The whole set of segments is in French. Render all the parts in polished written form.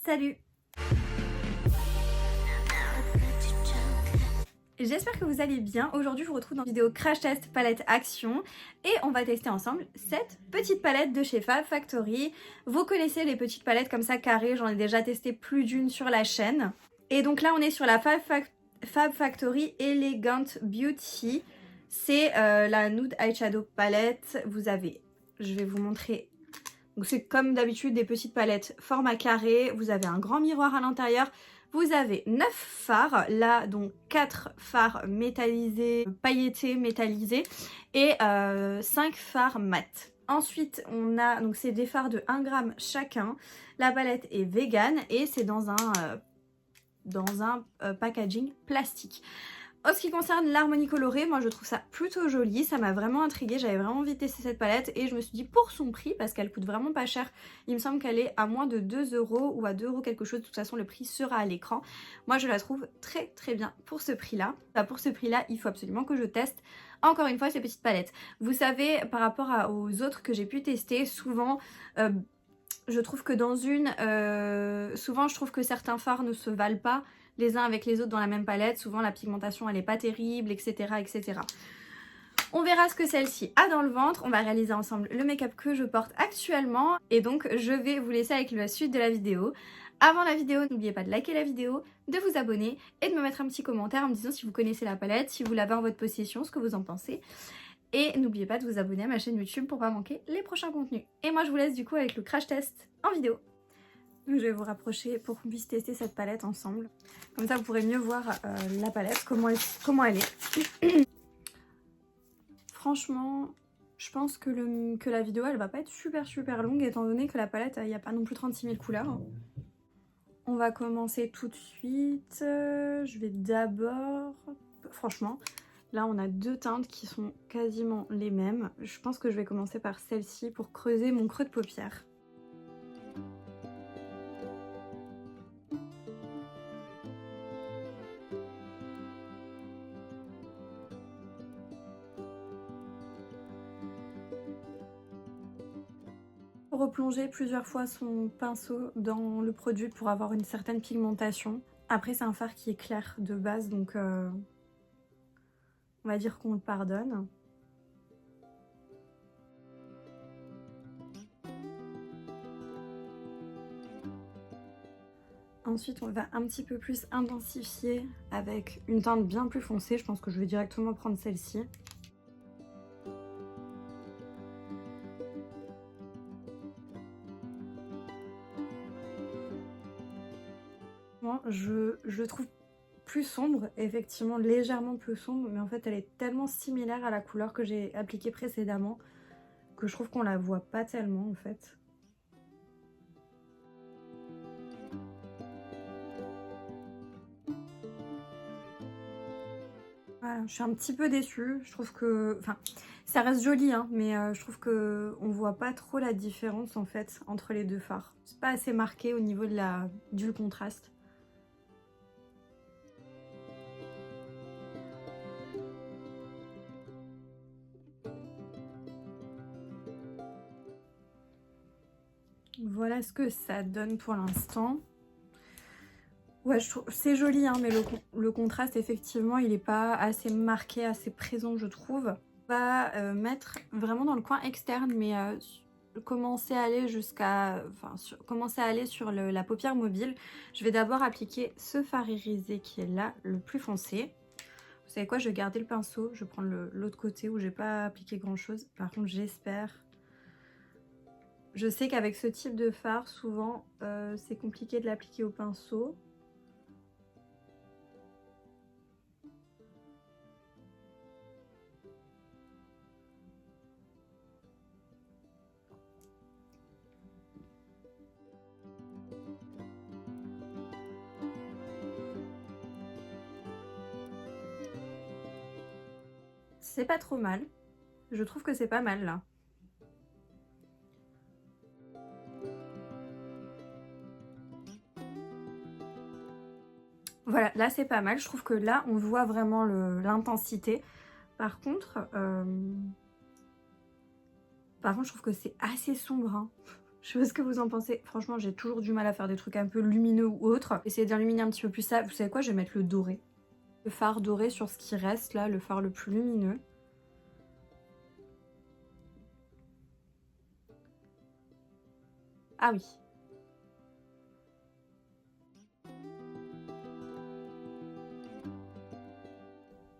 Salut! J'espère que vous allez bien. Aujourd'hui je vous retrouve dans une vidéo crash test palette action et on va tester ensemble cette petite palette de chez Fab Factory. Vous connaissez les petites palettes comme ça carrées, j'en ai déjà testé plus d'une sur la chaîne. Et donc là on est sur la Fab Factory Elegant Beauty. C'est la Nude Eyeshadow Palette. Vous avez, je vais vous montrer. Donc c'est comme d'habitude des petites palettes format carré. Vous avez un grand miroir à l'intérieur. Vous avez 9 fards, là donc 4 fards métallisés, pailletés métallisés et 5 fards mat. Ensuite on a, donc c'est des fards de 1 gramme chacun. La palette est vegan et c'est dans un packaging plastique. En ce qui concerne l'harmonie colorée, moi je trouve ça plutôt joli, ça m'a vraiment intriguée, j'avais vraiment envie de tester cette palette et je me suis dit pour son prix, parce qu'elle coûte vraiment pas cher, il me semble qu'elle est à moins de 2 € ou à 2 € quelque chose, de toute façon le prix sera à l'écran. Moi je la trouve très très bien pour ce prix-là. Pour ce prix-là, il faut absolument que je teste encore une fois ces petites palettes. Vous savez, par rapport aux autres que j'ai pu tester, souvent... je trouve que souvent je trouve que certains fards ne se valent pas les uns avec les autres dans la même palette. Souvent la pigmentation elle est pas terrible, etc. etc. On verra ce que celle-ci a dans le ventre. On va réaliser ensemble le make-up que je porte actuellement. Et donc je vais vous laisser avec la suite de la vidéo. Avant la vidéo, n'oubliez pas de liker la vidéo, de vous abonner et de me mettre un petit commentaire en me disant si vous connaissez la palette, si vous l'avez en votre possession, ce que vous en pensez. Et n'oubliez pas de vous abonner à ma chaîne YouTube pour pas manquer les prochains contenus. Et moi je vous laisse du coup avec le crash test en vidéo. Je vais vous rapprocher pour qu'on puisse tester cette palette ensemble. Comme ça vous pourrez mieux voir la palette, comment elle est. Franchement, je pense que la vidéo elle va pas être super longue étant donné que la palette, il n'y a pas non plus 36 000 couleurs. On va commencer tout de suite. Je vais d'abord... Franchement... Là, on a deux teintes qui sont quasiment les mêmes. Je pense que je vais commencer par celle-ci pour creuser mon creux de paupière. Replonger plusieurs fois son pinceau dans le produit pour avoir une certaine pigmentation. Après, c'est un fard qui est clair de base, donc... on va dire qu'on le pardonne. Ensuite, on va un petit peu plus intensifier avec une teinte bien plus foncée. Je pense que je vais directement prendre celle-ci. Moi, je trouve plus sombre, effectivement légèrement plus sombre, mais en fait elle est tellement similaire à la couleur que j'ai appliquée précédemment que je trouve qu'on la voit pas tellement en fait. Voilà, je suis un petit peu déçue, je trouve que... Enfin, ça reste joli, hein, mais je trouve que on voit pas trop la différence en fait entre les deux fards. C'est pas assez marqué au niveau du contraste. Voilà ce que ça donne pour l'instant. Ouais, je trouve c'est joli, hein, mais le contraste, effectivement, il n'est pas assez marqué, assez présent, je trouve. On va mettre vraiment dans le coin externe, mais commencer à aller commencer à aller sur la paupière mobile. Je vais d'abord appliquer ce fard irisé qui est là, le plus foncé. Vous savez quoi, je vais garder le pinceau, je vais prendre l'autre côté où j'ai pas appliqué grand chose. Par contre, j'espère... Je sais qu'avec ce type de fard, souvent, c'est compliqué de l'appliquer au pinceau. C'est pas trop mal. Je trouve que c'est pas mal là. Voilà, là c'est pas mal. Je trouve que là on voit vraiment l'intensité. Par contre, je trouve que c'est assez sombre. Hein. Je sais pas ce que vous en pensez. Franchement, j'ai toujours du mal à faire des trucs un peu lumineux ou autres. Essayez d'illuminer un petit peu plus ça. Vous savez quoi, je vais mettre le doré. Le fard doré sur ce qui reste là, le fard le plus lumineux. Ah oui.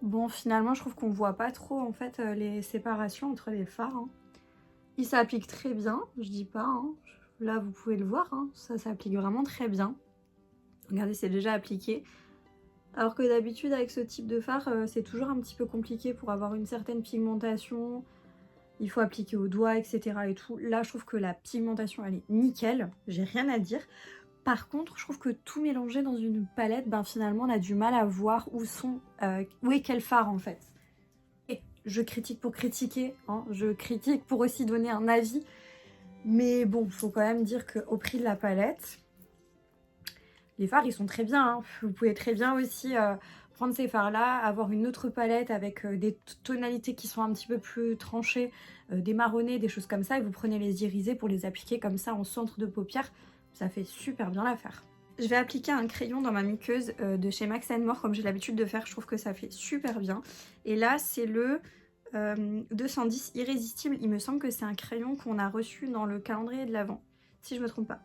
Bon, finalement, je trouve qu'on voit pas trop en fait les séparations entre les fards. Hein. Il s'applique très bien, je dis pas. Hein. Là, vous pouvez le voir, hein. Ça s'applique vraiment très bien. Regardez, c'est déjà appliqué. Alors que d'habitude, avec ce type de fard, c'est toujours un petit peu compliqué pour avoir une certaine pigmentation. Il faut appliquer au doigt, etc. et tout. Là, je trouve que la pigmentation, elle est nickel. J'ai rien à dire. Par contre, je trouve que tout mélangé dans une palette, ben finalement, on a du mal à voir où est quel fard en fait. Et je critique pour critiquer, hein. Je critique pour aussi donner un avis. Mais bon, faut quand même dire qu'au prix de la palette, les fards, ils sont très bien. Hein. Vous pouvez très bien aussi prendre ces fards-là, avoir une autre palette avec des tonalités qui sont un petit peu plus tranchées, des marronnés, des choses comme ça, et vous prenez les irisés pour les appliquer comme ça en centre de paupière. Ça fait super bien l'affaire. Je vais appliquer un crayon dans ma muqueuse de chez Max & More comme j'ai l'habitude de faire. Je trouve que ça fait super bien. Et là, c'est le 210 Irrésistible. Il me semble que c'est un crayon qu'on a reçu dans le calendrier de l'Avent, si je me trompe pas.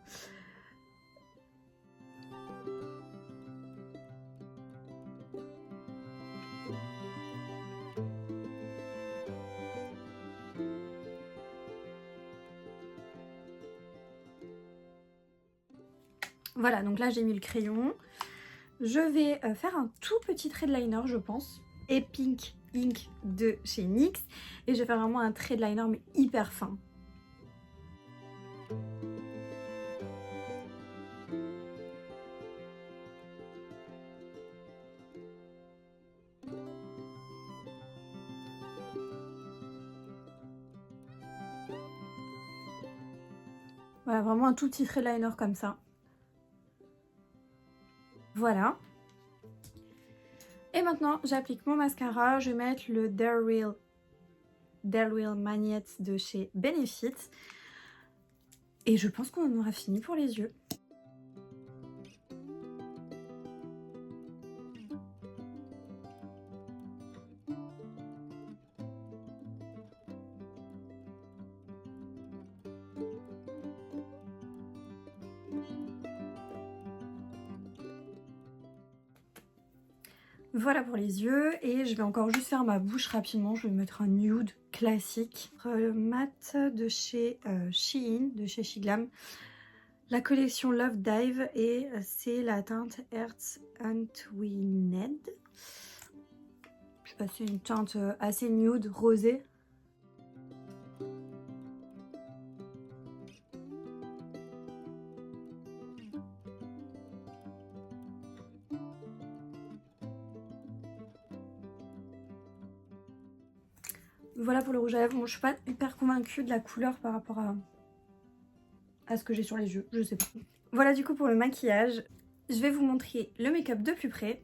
Voilà, donc là j'ai mis le crayon. Je vais faire un tout petit trait de liner, je pense. Et Pink Ink de chez NYX. Et je vais faire vraiment un trait de liner, mais hyper fin. Voilà, vraiment un tout petit trait de liner comme ça. Voilà. Et maintenant, j'applique mon mascara. Je vais mettre le Dare Real Magnet de chez Benefit. Et je pense qu'on en aura fini pour les yeux. Voilà pour les yeux et je vais encore juste faire ma bouche rapidement. Je vais mettre un nude classique. Le mat de chez Shein, de chez Shiglam. La collection Love Dive et c'est la teinte Earth Untwined. Je sais pas, c'est une teinte assez nude, rosée. Voilà pour le rouge à lèvres. Bon, je suis pas hyper convaincue de la couleur par rapport à ce que j'ai sur les yeux. Je sais pas. Voilà du coup pour le maquillage. Je vais vous montrer le make-up de plus près.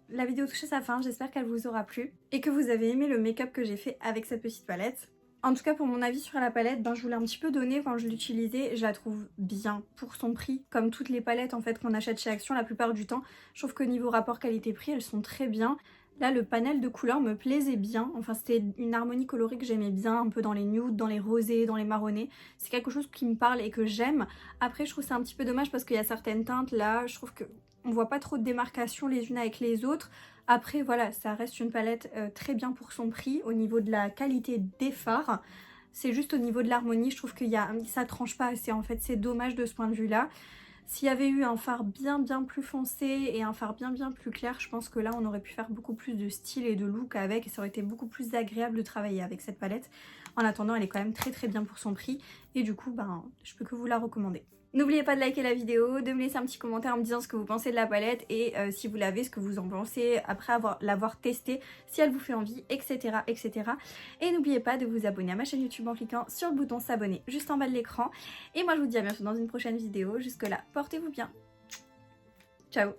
La vidéo touche à sa fin, j'espère qu'elle vous aura plu et que vous avez aimé le make-up que j'ai fait avec cette petite palette. En tout cas pour mon avis sur la palette, ben, je vous l'ai un petit peu donné quand je l'utilisais, je la trouve bien pour son prix, comme toutes les palettes en fait qu'on achète chez Action la plupart du temps. Je trouve que niveau rapport qualité-prix elles sont très bien. Là le panel de couleurs me plaisait bien, enfin c'était une harmonie colorée que j'aimais bien, un peu dans les nudes, dans les rosés, dans les marronnés. C'est quelque chose qui me parle et que j'aime. Après je trouve c'est un petit peu dommage parce qu'il y a certaines teintes là, je trouve que on voit pas trop de démarcation les unes avec les autres. Après voilà, ça reste une palette très bien pour son prix au niveau de la qualité des fards. C'est juste au niveau de l'harmonie, je trouve que ça tranche pas assez en fait, c'est dommage de ce point de vue là. S'il y avait eu un fard bien plus foncé et un fard bien plus clair, je pense que là on aurait pu faire beaucoup plus de style et de look avec et ça aurait été beaucoup plus agréable de travailler avec cette palette. En attendant elle est quand même très bien pour son prix et du coup ben je peux que vous la recommander. N'oubliez pas de liker la vidéo, de me laisser un petit commentaire en me disant ce que vous pensez de la palette et si vous l'avez, ce que vous en pensez après l'avoir testée, si elle vous fait envie, etc. etc. Et n'oubliez pas de vous abonner à ma chaîne YouTube en cliquant sur le bouton s'abonner juste en bas de l'écran. Et moi je vous dis à bientôt dans une prochaine vidéo. Jusque là, portez-vous bien. Ciao.